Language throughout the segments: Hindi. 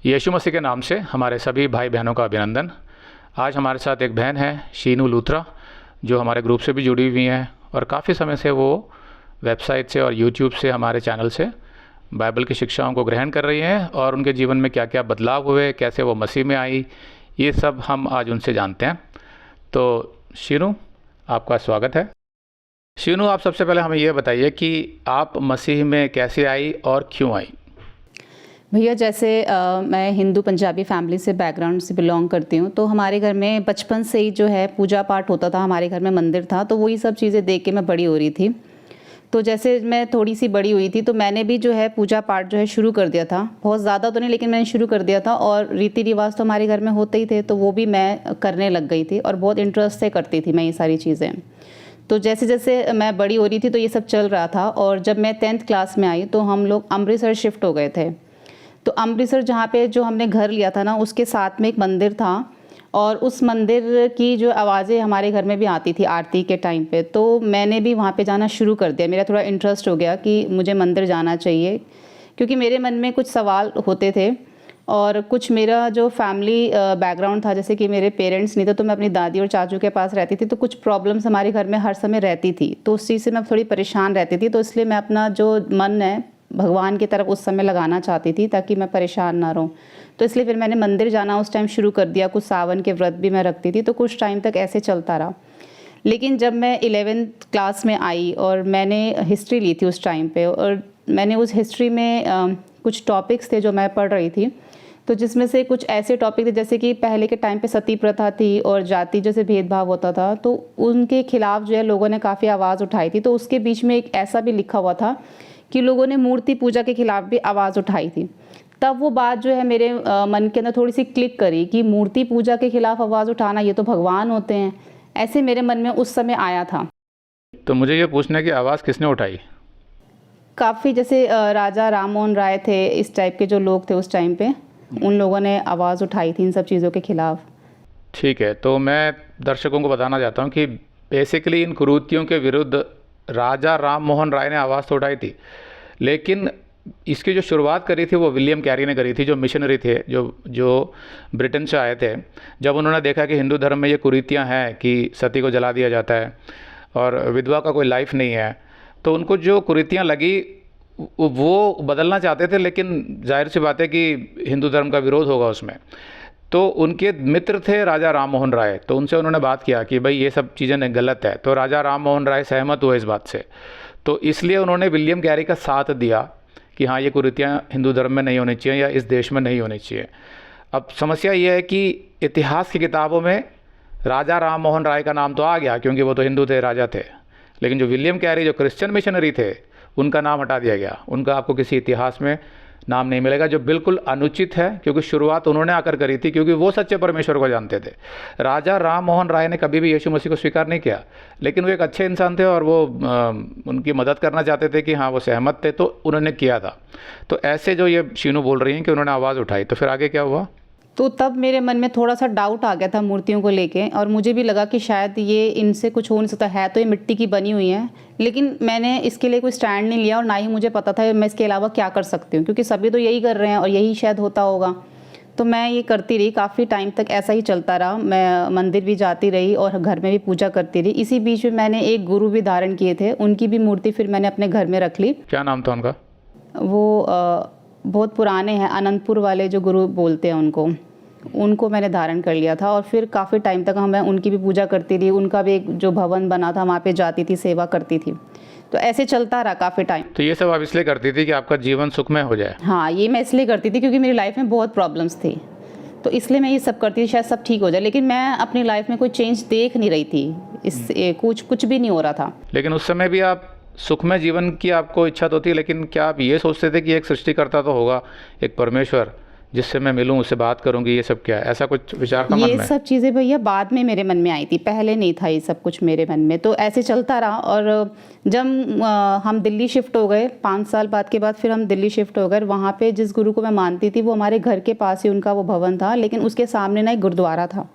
यीशु मसीह के नाम से हमारे सभी भाई बहनों का अभिनंदन। आज हमारे साथ एक बहन है शीनू लूथरा, जो हमारे ग्रुप से भी जुड़ी हुई हैं और काफ़ी समय से वो वेबसाइट से और यूट्यूब से हमारे चैनल से बाइबल की शिक्षाओं को ग्रहण कर रही हैं और उनके जीवन में क्या क्या बदलाव हुए, कैसे वो मसीह में आई, ये सब हम आज उनसे जानते हैं। तो शीनू, आपका स्वागत है। शीनू, आप सबसे पहले हमें ये बताइए कि आप मसीह में कैसे आई और क्यों आई। भैया जैसे मैं हिंदू पंजाबी फैमिली से बैकग्राउंड से बिलोंग करती हूँ, तो हमारे घर में बचपन से ही जो है पूजा पाठ होता था। हमारे घर में मंदिर था, तो वही सब चीज़ें देख के मैं बड़ी हो रही थी। तो जैसे मैं थोड़ी सी बड़ी हुई थी तो मैंने भी जो है पूजा पाठ जो है शुरू कर दिया था। बहुत ज़्यादा तो नहीं, लेकिन मैंने शुरू कर दिया था। और रीति रिवाज तो हमारे घर में होते ही थे, तो वो भी मैं करने लग गई थी और बहुत इंटरेस्ट से करती थी मैं ये सारी चीज़ें। तो जैसे जैसे मैं बड़ी हो रही थी तो ये सब चल रहा था। और जब मैं 10th क्लास में आई तो हम लोग अमृतसर शिफ्ट हो गए थे। तो अमृतसर जहाँ पे जो हमने घर लिया था ना, उसके साथ में एक मंदिर था और उस मंदिर की जो आवाज़ें हमारे घर में भी आती थी आरती के टाइम पे। तो मैंने भी वहाँ पे जाना शुरू कर दिया। मेरा थोड़ा इंटरेस्ट हो गया कि मुझे मंदिर जाना चाहिए, क्योंकि मेरे मन में कुछ सवाल होते थे और कुछ मेरा जो फैमिली बैकग्राउंड था, जैसे कि मेरे पेरेंट्स नहीं थे तो मैं अपनी दादी और चाचू के पास रहती थी। तो कुछ प्रॉब्लम्स हमारे घर में हर समय रहती थी, तो उस चीज़ से मैं थोड़ी परेशान रहती थी। तो इसलिए मैं अपना जो मन है भगवान की तरफ उस समय लगाना चाहती थी, ताकि मैं परेशान ना रहूं। तो इसलिए फिर मैंने मंदिर जाना उस टाइम शुरू कर दिया। कुछ सावन के व्रत भी मैं रखती थी, तो कुछ टाइम तक ऐसे चलता रहा। लेकिन जब मैं 11th क्लास में आई और मैंने हिस्ट्री ली थी उस टाइम पे, और मैंने उस हिस्ट्री में कुछ टॉपिक्स थे जो मैं पढ़ रही थी, तो जिसमें से कुछ ऐसे टॉपिक थे जैसे कि पहले के टाइम पे सती प्रथा थी और जाति जैसे भेदभाव होता था, तो उनके खिलाफ जो है लोगों ने काफ़ी आवाज़ उठाई थी। तो उसके बीच में एक ऐसा भी लिखा हुआ था कि लोगों ने मूर्ति पूजा के खिलाफ भी आवाज़ उठाई थी। तब वो बात जो है मेरे मन के अंदर थोड़ी सी क्लिक करी कि मूर्ति पूजा के खिलाफ आवाज़ उठाना, ये तो भगवान होते हैं। ऐसे मेरे मन में उस समय आया था। तो मुझे ये पूछना है कि आवाज़ किसने उठाई। काफ़ी जैसे राजा राम मोहन राय थे, इस टाइप के जो लोग थे उस टाइम पे, उन लोगों ने आवाज़ उठाई थी इन सब चीज़ों के खिलाफ। ठीक है, तो मैं दर्शकों को बताना चाहता हूँ कि बेसिकली इन कुरीतियों के विरुद्ध राजा राम मोहन राय ने आवाज़ तो उठाई थी, लेकिन इसकी जो शुरुआत करी थी वो विलियम कैरी ने करी थी, जो मिशनरी थे, जो ब्रिटेन से आए थे। जब उन्होंने देखा कि हिंदू धर्म में ये कुरीतियाँ हैं कि सती को जला दिया जाता है और विधवा का कोई लाइफ नहीं है, तो उनको जो कुरीतियाँ लगी वो बदलना चाहते थे। लेकिन जाहिर सी बात है कि हिंदू धर्म का विरोध होगा उसमें। तो उनके मित्र थे राजा राम मोहन राय, तो उनसे उन्होंने बात किया कि भाई ये सब चीज़ें गलत है। तो राजा राम मोहन राय सहमत हुए इस बात से, तो इसलिए उन्होंने विलियम कैरी का साथ दिया कि हाँ, ये कुरीतियाँ हिंदू धर्म में नहीं होनी चाहिए या इस देश में नहीं होनी चाहिए। अब समस्या ये है कि इतिहास की किताबों में राजा राम मोहन राय का नाम तो आ गया क्योंकि वो तो हिंदू थे, राजा थे, लेकिन जो विलियम कैरी जो क्रिश्चियन मिशनरी थे उनका नाम हटा दिया गया। उनका आपको किसी इतिहास में नाम नहीं मिलेगा, जो बिल्कुल अनुचित है, क्योंकि शुरुआत उन्होंने आकर करी थी, क्योंकि वो सच्चे परमेश्वर को जानते थे। राजा राम मोहन राय ने कभी भी यीशु मसीह को स्वीकार नहीं किया, लेकिन वो एक अच्छे इंसान थे और वो उनकी मदद करना चाहते थे कि हाँ, वो सहमत थे, तो उन्होंने किया था। तो ऐसे जो ये शीनू बोल रही हैं कि उन्होंने आवाज़ उठाई, तो फिर आगे क्या हुआ। तो तब मेरे मन में थोड़ा सा डाउट आ गया था मूर्तियों को लेके, और मुझे भी लगा कि शायद ये इनसे कुछ हो नहीं सकता है, तो ये मिट्टी की बनी हुई है। लेकिन मैंने इसके लिए कोई स्टैंड नहीं लिया और ना ही मुझे पता था मैं इसके अलावा क्या कर सकती हूँ, क्योंकि सभी तो यही कर रहे हैं और यही शायद होता होगा। तो मैं ये करती रही, काफ़ी टाइम तक ऐसा ही चलता रहा। मैं मंदिर भी जाती रही और घर में भी पूजा करती रही। इसी बीच में मैंने एक गुरु भी धारण किए थे, उनकी भी मूर्ति फिर मैंने अपने घर में रख ली। क्या नाम था उनका। वो बहुत पुराने हैं, अनंतपुर वाले जो गुरु बोलते हैं उनको मैंने धारण कर लिया था। और फिर काफ़ी टाइम तक मैं उनकी भी पूजा करती रही। उनका भी एक जो भवन बना था वहाँ पे जाती थी, सेवा करती थी। तो ऐसे चलता रहा काफ़ी टाइम। तो ये सब आप इसलिए करती थी कि आपका जीवन सुखमय हो जाए। हाँ, ये मैं इसलिए करती थी क्योंकि मेरी लाइफ में बहुत प्रॉब्लम्स थी, तो इसलिए मैं ये सब करती थी, शायद सब ठीक हो जाए। लेकिन मैं अपनी लाइफ में कोई चेंज देख नहीं रही थी, इससे कुछ भी नहीं हो रहा था। लेकिन उस समय भी आप सुखमय जीवन की आपको इच्छा तो थी, लेकिन क्या आप ये सोचते थे कि एक सृष्टिकर्ता तो होगा, एक परमेश्वर जिससे मैं मिलूं, उससे बात करूंगी, ये सब क्या है, ऐसा कुछ विचार था मन में। ये सब चीज़ें भैया बाद में मेरे मन में आई थी, पहले नहीं था ये सब कुछ मेरे मन में। तो ऐसे चलता रहा। और जब हम दिल्ली शिफ्ट हो गए 5 साल बाद के बाद, फिर हम दिल्ली शिफ्ट हो गए। वहाँ पे जिस गुरु को मैं मानती थी वो हमारे घर के पास ही उनका वो भवन था, लेकिन उसके सामने ना एक गुरुद्वारा था।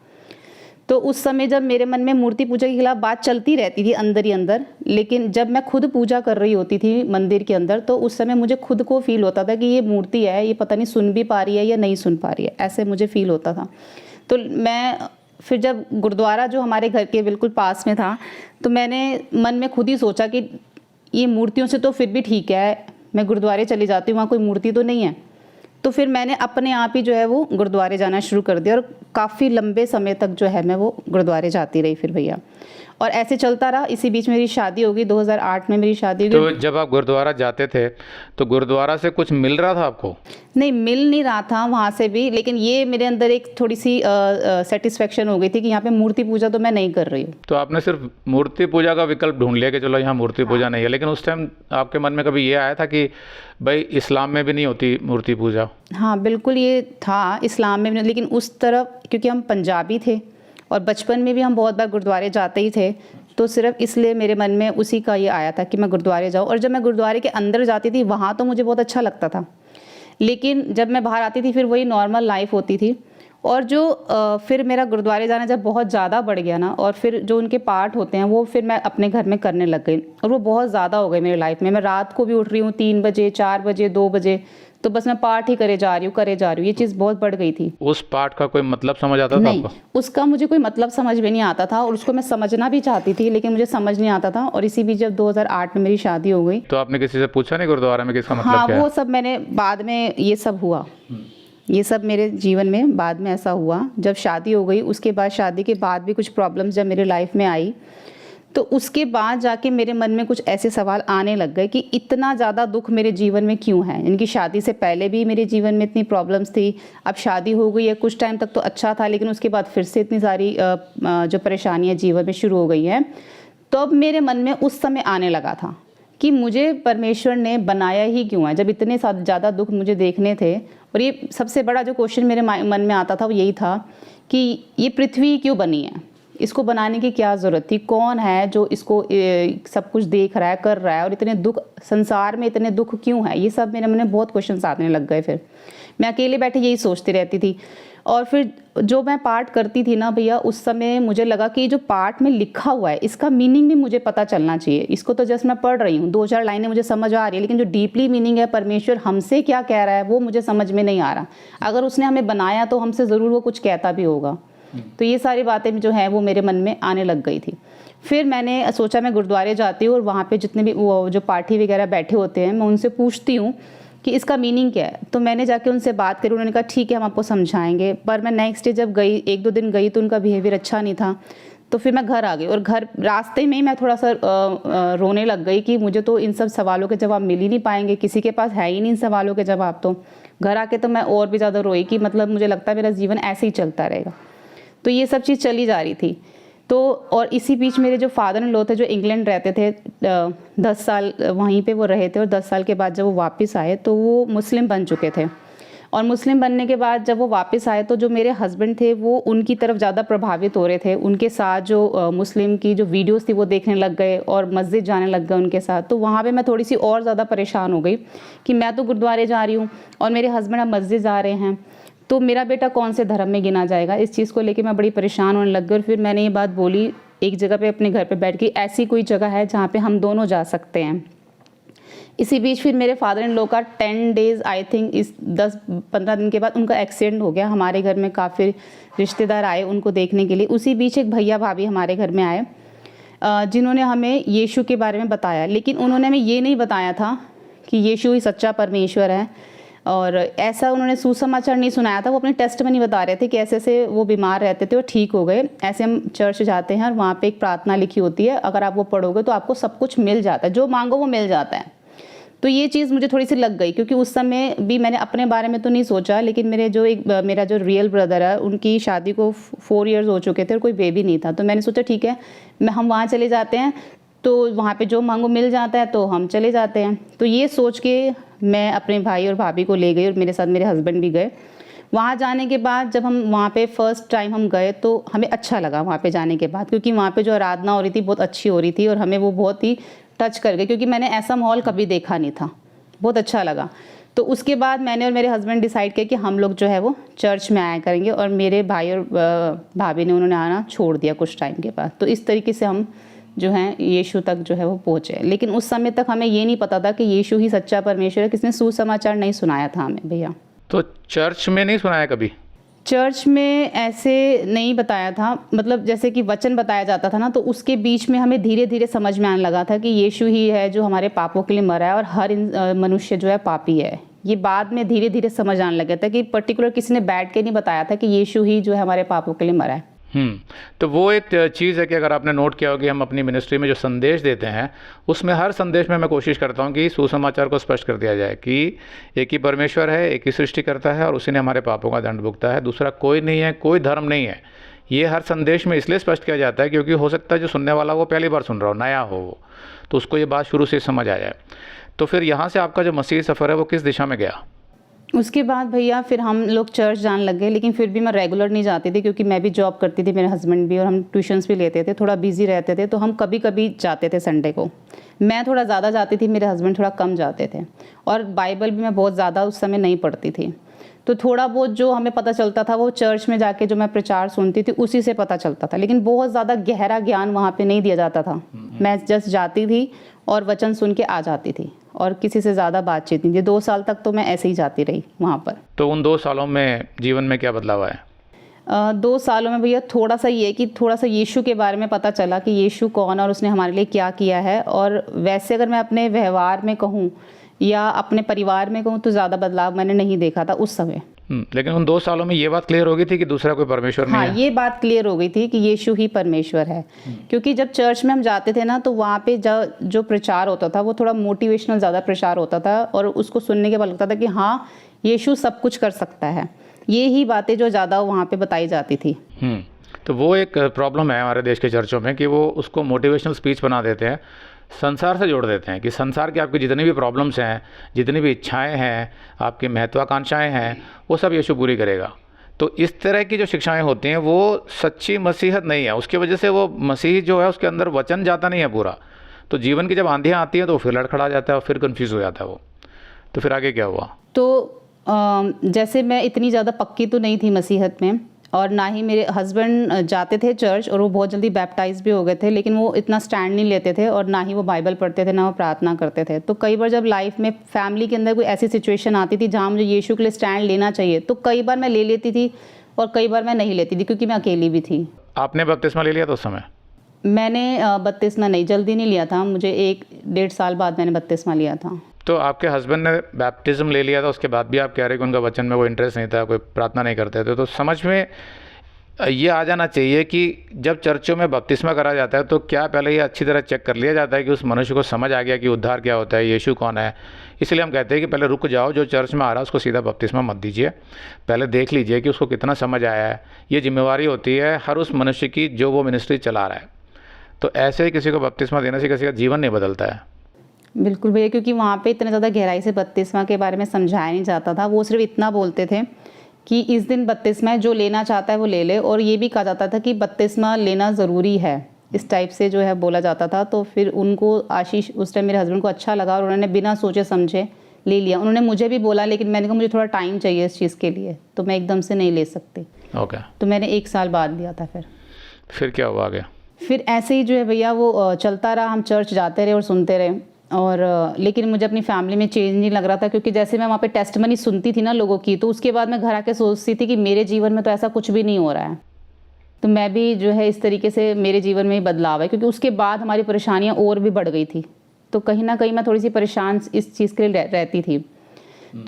तो उस समय जब मेरे मन में मूर्ति पूजा के खिलाफ बात चलती रहती थी अंदर ही अंदर, लेकिन जब मैं खुद पूजा कर रही होती थी मंदिर के अंदर, तो उस समय मुझे खुद को फील होता था कि ये मूर्ति है, ये पता नहीं सुन भी पा रही है या नहीं सुन पा रही है, ऐसे मुझे फील होता था। तो मैं फिर जब गुरुद्वारा जो हमारे घर के बिल्कुल पास में था, तो मैंने मन में खुद ही सोचा कि ये मूर्तियों से तो फिर भी ठीक है, मैं गुरुद्वारे चली जाती हूँ, वहाँ कोई मूर्ति तो नहीं है। तो फिर मैंने अपने आप ही जो है वो गुरुद्वारे जाना शुरू कर दिया, और काफ़ी लंबे समय तक जो है मैं वो गुरुद्वारे जाती रही फिर भैया, और ऐसे चलता रहा। इसी बीच मेरी शादी होगी, 2008 में मेरी शादी तो होगी। जब आप गुरुद्वारा जाते थे तो गुरुद्वारा से कुछ मिल रहा था आपको? नहीं, मिल नहीं रहा था वहाँ से भी, लेकिन ये मेरे अंदर एक थोड़ी सी सेटिस्फेक्शन हो गई थी कि यहाँ पे मूर्ति पूजा तो मैं नहीं कर रही हूँ। तो आपने सिर्फ मूर्ति पूजा का विकल्प ढूंढ लिया कि चलो यहाँ मूर्ति पूजा नहीं है, लेकिन उस टाइम आपके मन में कभी ये आया था कि भाई इस्लाम में भी नहीं होती मूर्ति पूजा? हाँ बिल्कुल, ये था इस्लाम में भी, लेकिन उस तरफ क्योंकि हम पंजाबी थे और बचपन में भी हम बहुत बार गुरुद्वारे जाते ही थे, तो सिर्फ इसलिए मेरे मन में उसी का ये आया था कि मैं गुरुद्वारे जाऊँ। और जब मैं गुरुद्वारे के अंदर जाती थी वहाँ तो मुझे बहुत अच्छा लगता था, लेकिन जब मैं बाहर आती थी फिर वही नॉर्मल लाइफ होती थी। और जो फिर मेरा गुरुद्वारे जाना जब बहुत ज़्यादा बढ़ गया ना, और फिर जो उनके पाठ होते हैं वो फिर मैं अपने घर में करने लग गई, और वो बहुत ज़्यादा हो गए मेरी लाइफ में। मैं रात को भी उठ रही हूँ 3 बजे, 4 बजे, 2 बजे, तो बस मैं पाठ ही करे जा रही हूँ, ये चीज़ बहुत बढ़ गई थी। उस पाठ का कोई मतलब समझ आता था नहीं, आपको? उसका मुझे कोई मतलब समझ में नहीं आता था, और उसको मैं समझना भी चाहती थी लेकिन मुझे समझ नहीं आता था। और इसी बीच जब 2008 में मेरी शादी हो गई, तो आपने किसी से पूछा नहीं गुरुद्वारा में कि इसका मतलब हाँ क्या है? वो सब मैंने बाद में, ये सब हुआ, ये सब मेरे जीवन में बाद में ऐसा हुआ जब शादी हो गई। उसके बाद शादी के बाद भी कुछ प्रॉब्लम्स जब मेरे लाइफ में आई, तो उसके बाद जाके मेरे मन में कुछ ऐसे सवाल आने लग गए कि इतना ज़्यादा दुख मेरे जीवन में क्यों है। इनकी शादी से पहले भी मेरे जीवन में इतनी प्रॉब्लम्स थी, अब शादी हो गई है, कुछ टाइम तक तो अच्छा था, लेकिन उसके बाद फिर से इतनी सारी जो परेशानियाँ जीवन में शुरू हो गई हैं। तो अब मेरे मन में उस समय आने लगा था कि मुझे परमेश्वर ने बनाया ही क्यों है, जब इतने ज़्यादा दुख मुझे देखने थे। और ये सबसे बड़ा जो क्वेश्चन मेरे मन में आता था वो यही था कि ये पृथ्वी क्यों बनी है, इसको बनाने की क्या ज़रूरत थी, कौन है जो इसको सब कुछ देख रहा है, कर रहा है, और इतने दुख, संसार में इतने दुख क्यों है। ये सब मेरे मन में बहुत क्वेश्चंस आने लग गए। फिर मैं अकेले बैठे यही सोचती रहती थी। और फिर जो मैं पाठ करती थी ना भैया, उस समय मुझे लगा कि जो पाठ में लिखा हुआ है इसका मीनिंग भी मुझे पता चलना चाहिए। इसको तो जस्ट मैं पढ़ रही हूँ, 2-4 लाइनें मुझे समझ आ रही है, लेकिन जो डीपली मीनिंग है, परमेश्वर हमसे क्या कह रहा है, वो मुझे समझ में नहीं आ रहा। अगर उसने हमें बनाया तो हमसे ज़रूर वो कुछ कहता भी होगा। तो ये सारी बातें जो हैं वो मेरे मन में आने लग गई थी। फिर मैंने सोचा मैं गुरुद्वारे जाती हूँ और वहाँ पे जितने भी वो जो पाठी वगैरह बैठे होते हैं, मैं उनसे पूछती हूँ कि इसका मीनिंग क्या है। तो मैंने जाके उनसे बात करी, उन्होंने कहा ठीक है हम आपको समझाएंगे। पर मैं नेक्स्ट डे जब गई, 1-2 दिन गई, तो उनका बिहेवियर अच्छा नहीं था। तो फिर मैं घर आ गई, और घर रास्ते में ही मैं थोड़ा सा रोने लग गई कि मुझे तो इन सब सवालों के जवाब मिल ही नहीं पाएंगे, किसी के पास है ही नहीं इन सवालों के जवाब। तो घर आके तो मैं और भी ज़्यादा रोई कि मतलब मुझे लगता है मेरा जीवन ऐसे ही चलता रहेगा। तो ये सब चीज़ चली जा रही थी। तो और इसी बीच मेरे जो फादर इन लॉ थे, जो इंग्लैंड रहते थे, 10 साल वहीं पे वो रहे थे, और 10 साल के बाद जब वो वापस आए तो वो मुस्लिम बन चुके थे। और मुस्लिम बनने के बाद जब वो वापस आए तो जो मेरे हस्बैंड थे वो उनकी तरफ ज़्यादा प्रभावित हो रहे थे। उनके साथ जो मुस्लिम की जो वीडियोस थी वो देखने लग गए और मस्जिद जाने लग गए उनके साथ। तो वहाँ पे मैं थोड़ी सी और ज़्यादा परेशान हो गई कि मैं तो गुरुद्वारे जा रही हूँ और मेरे हस्बैंड अब मस्जिद जा रहे हैं, तो मेरा बेटा कौन से धर्म में गिना जाएगा। इस चीज़ को लेके मैं बड़ी परेशान होने लग गई। और फिर मैंने ये बात बोली एक जगह पे अपने घर पे बैठ के, ऐसी कोई जगह है जहाँ पे हम दोनों जा सकते हैं। इसी बीच फिर मेरे फादर इन लॉ का 10 डेज़ आई थिंक, इस 10-15 दिन के बाद उनका एक्सीडेंट हो गया। हमारे घर में काफ़ी रिश्तेदार आए उनको देखने के लिए। उसी बीच एक भैया भाभी हमारे घर में आए जिन्होंने हमें यीशु के बारे में बताया, लेकिन उन्होंने हमें ये नहीं बताया था कि यीशु ही सच्चा परमेश्वर है। और ऐसा उन्होंने सुसमाचार नहीं सुनाया था। वो अपने टेस्टमनी बता रहे थे कि ऐसे ऐसे वो बीमार रहते थे और ठीक हो गए। ऐसे हम चर्च जाते हैं और वहाँ पे एक प्रार्थना लिखी होती है, अगर आप वो पढ़ोगे तो आपको सब कुछ मिल जाता है, जो मांगो वो मिल जाता है। तो ये चीज़ मुझे थोड़ी सी लग गई, क्योंकि उस समय भी मैंने अपने बारे में तो नहीं सोचा, लेकिन मेरा जो रियल ब्रदर है उनकी शादी को 4 इयर्स हो चुके थे और कोई बेबी नहीं था। तो मैंने सोचा ठीक है हम वहाँ चले जाते हैं, तो वहाँ पे जो मांगो मिल जाता है, तो हम चले जाते हैं। तो ये सोच के मैं अपने भाई और भाभी को ले गई और मेरे साथ मेरे हस्बैंड भी गए। वहाँ जाने के बाद जब हम वहाँ पे फर्स्ट टाइम हम गए तो हमें अच्छा लगा वहाँ पे जाने के बाद, क्योंकि वहाँ पे जो आराधना हो रही थी बहुत अच्छी हो रही थी और हमें वो बहुत ही टच कर गई, क्योंकि मैंने ऐसा माहौल कभी देखा नहीं था। बहुत अच्छा लगा। तो उसके बाद मैंने और मेरे हस्बैंड डिसाइड किया कि हम लोग जो है वो चर्च में आया करेंगे, और मेरे भाई और भाभी ने उन्होंने आना छोड़ दिया कुछ टाइम के बाद। तो इस तरीके से हम जो हैं यीशु तक जो है वो पहुँचे। लेकिन उस समय तक हमें ये नहीं पता था कि यीशु ही सच्चा परमेश्वर है, किसने सुसमाचार नहीं सुनाया था हमें भैया। तो चर्च में नहीं सुनाया कभी? चर्च में ऐसे नहीं बताया था, मतलब जैसे कि वचन बताया जाता था ना, तो उसके बीच में हमें धीरे धीरे समझ में आने लगा था कि यीशु ही है जो हमारे पापों के लिए मरा है और हर मनुष्य जो है पापी है। ये बाद में धीरे धीरे समझ आने लगा था कि पर्टिकुलर किसी ने बैठ के नहीं बताया था कि यीशु ही जो है हमारे पापों के लिए मरा है। तो वो एक चीज़ है कि अगर आपने नोट किया हो कि हम अपनी मिनिस्ट्री में जो संदेश देते हैं उसमें हर संदेश में मैं कोशिश करता हूँ कि सुसमाचार को स्पष्ट कर दिया जाए कि एक ही परमेश्वर है, एक ही सृष्टि करता है और उसी ने हमारे पापों का दंड भुगता है, दूसरा कोई नहीं है, कोई धर्म नहीं है। ये हर संदेश में इसलिए स्पष्ट किया जाता है क्योंकि हो सकता है जो सुनने वाला वो पहली बार सुन रहा हो, नया हो वो, तो उसको ये बात शुरू से समझ आ जाए। तो फिर यहाँ से आपका जो मसीही सफ़र है वो किस दिशा में गया? उसके बाद भैया फिर हम लोग चर्च जाने लग गए, लेकिन फिर भी मैं रेगुलर नहीं जाती थी क्योंकि मैं भी जॉब करती थी, मेरे हस्बैंड भी, और हम ट्यूशन्स भी लेते थे, थोड़ा बिजी रहते थे। तो हम कभी कभी जाते थे संडे को। मैं थोड़ा ज़्यादा जाती थी, मेरे हस्बैंड थोड़ा कम जाते थे, और बाइबल भी मैं बहुत ज़्यादा उस समय नहीं पढ़ती थी। तो थोड़ा बहुत जो हमें पता चलता था वो चर्च में जाके जो मैं प्रचार सुनती थी उसी से पता चलता था, लेकिन बहुत ज़्यादा गहरा ज्ञान वहाँ पे नहीं दिया जाता था। मैं जस्ट जाती थी और वचन सुन के आ जाती थी, और किसी से ज़्यादा बातचीत नहीं। ये 2 साल तक तो मैं ऐसे ही जाती रही वहाँ पर। तो उन 2 सालों में जीवन में क्या बदलाव आया? 2 सालों में भैया थोड़ा सा ये कि थोड़ा सा यीशु के बारे में पता चला कि यीशु कौन और उसने हमारे लिए क्या किया है। और वैसे अगर मैं अपने व्यवहार में कहूँ या अपने परिवार में कहूँ तो ज़्यादा बदलाव मैंने नहीं देखा था उस समय। लेकिन उन 2 सालों में ये बात क्लियर हो गई थी कि दूसरा कोई परमेश्वर नहीं है? हाँ, ये बात क्लियर हो गई थी कि यीशु ही परमेश्वर है। क्योंकि जब चर्च में हम जाते थे ना तो वहाँ पे जो प्रचार होता था वो थोड़ा मोटिवेशनल ज़्यादा प्रचार होता था, और उसको सुनने के बाद लगता था कि हाँ यीशु सब कुछ कर सकता है। ये ही बातें जो ज़्यादा वहाँ पे बताई जाती थी। तो वो एक प्रॉब्लम है हमारे देश के चर्चों में कि वो उसको मोटिवेशनल स्पीच बना देते हैं, संसार से जोड़ देते हैं कि संसार की आपकी जितनी भी प्रॉब्लम्स हैं, जितनी भी इच्छाएं हैं, आपकी महत्वाकांक्षाएं हैं, वो सब यीशु पूरी करेगा। तो इस तरह की जो शिक्षाएं होती हैं वो सच्ची मसीहत नहीं है। उसकी वजह से वो मसीह जो है उसके अंदर वचन जाता नहीं है पूरा। तो जीवन की जब आंधियाँ आती हैं तो फिर लड़खड़ा जाता है और फिर कन्फ्यूज़ हो जाता है वो। तो फिर आगे क्या हुआ? तो जैसे मैं इतनी ज़्यादा पक्की तो नहीं थी मसीहत में, और ना ही मेरे हस्बैंड जाते थे चर्च, और वो बहुत जल्दी बैप्टाइज भी हो गए थे, लेकिन वो इतना स्टैंड नहीं लेते थे, और ना ही वो बाइबल पढ़ते थे, ना वो प्रार्थना करते थे। तो कई बार जब लाइफ में फैमिली के अंदर कोई ऐसी सिचुएशन आती थी जहाँ मुझे यीशु के लिए स्टैंड लेना चाहिए, तो कई बार मैं ले लेती थी और कई बार मैं नहीं लेती थी क्योंकि मैं अकेली भी थी। आपने बपतिस्मा ले लिया था उस समय? मैंने बपतिस्मा नहीं, जल्दी नहीं लिया था, मुझे 1-1.5 साल बाद मैंने बपतिस्मा लिया था। तो आपके हस्बैंड ने बैप्टिज्म ले लिया था, उसके बाद भी आप कह रहे हैं कि उनका वचन में वो इंटरेस्ट नहीं था, कोई प्रार्थना नहीं करते थे। तो समझ में ये आ जाना चाहिए कि जब चर्चों में बपतिस्मा करा जाता है तो क्या पहले ये अच्छी तरह चेक कर लिया जाता है कि उस मनुष्य को समझ आ गया कि उद्धार क्या होता है, यीशु कौन है। इसलिए हम कहते हैं कि पहले रुक जाओ, जो चर्च में आ रहा है उसको सीधा बपतिस्मा मत दीजिए, पहले देख लीजिए कि उसको कितना समझ आया है। ये जिम्मेवारी होती है हर उस मनुष्य की जो वो मिनिस्ट्री चला रहा है। तो ऐसे ही किसी को बपतिस्मा देने से किसी का जीवन नहीं बदलता है। बिल्कुल भैया, क्योंकि वहाँ पे इतने ज़्यादा गहराई से बपतिस्मा के बारे में समझाया नहीं जाता था। वो सिर्फ इतना बोलते थे कि इस दिन बपतिस्मा है, जो लेना चाहता है वो ले ले, और ये भी कहा जाता था कि बपतिस्मा लेना ज़रूरी है, इस टाइप से जो है बोला जाता था। तो फिर उनको आशीष, उस टाइम मेरे हस्बैंड को अच्छा लगा और उन्होंने बिना सोचे समझे ले लिया। उन्होंने मुझे भी बोला, लेकिन मैंने कहा मुझे थोड़ा टाइम चाहिए इस चीज़ के लिए, तो मैं एकदम से नहीं ले सकती। ओके। तो मैंने 1 साल बाद लिया था। फिर क्या हुआ आगे? फिर ऐसे ही जो है भैया वो चलता रहा, हम चर्च जाते रहे और सुनते रहे, और लेकिन मुझे अपनी फैमिली में चेंज नहीं लग रहा था, क्योंकि जैसे मैं वहाँ पे टेस्टमनी सुनती थी ना लोगों की, तो उसके बाद मैं घर आके सोचती थी कि मेरे जीवन में तो ऐसा कुछ भी नहीं हो रहा है, तो मैं भी जो है इस तरीके से मेरे जीवन में ही बदलाव है। क्योंकि उसके बाद हमारी परेशानियाँ और भी बढ़ गई थी, तो कहीं ना कहीं मैं थोड़ी सी परेशान इस चीज़ के लिए रहती थी।